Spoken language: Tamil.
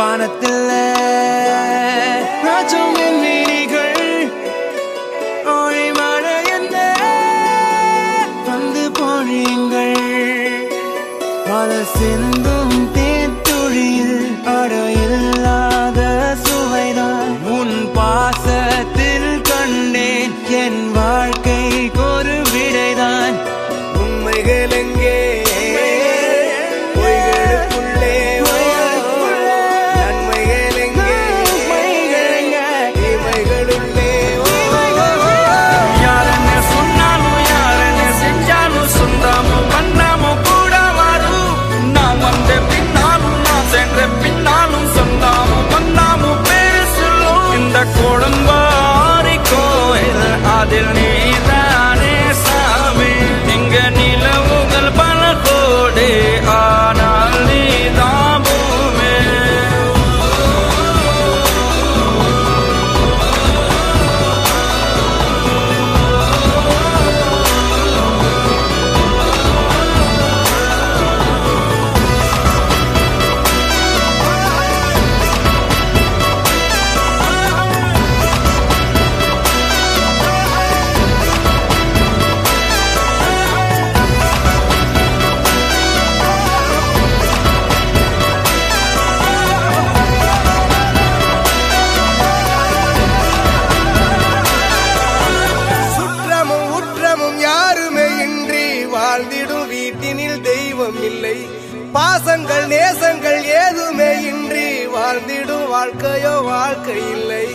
வானத்தில் ராஜம் என் விழிகள் ஒளி மழை என்ன வந்து பொழியுங்கள் பல சிந்தும் தேத்துழியில் அடையில்லாத சுவைதான் உன் பாசத்தில் கண்டேன் என் வாழ்க்கைக்கு ஒரு விடைதான் உண்மைகள் எங்கே கொடும்பாரி கோயில் அதில் நீதானே சாமி இங்க நிலவுகள் பல கோடி ஆனால் நீதான் பூமி வாழ்ந்திடும் வீட்டினில் தெய்வம் இல்லை பாசங்கள் நேசங்கள் ஏதுமே இன்றி வாழ்ந்திடும் வாழ்க்கையோ வாழ்க்கை இல்லை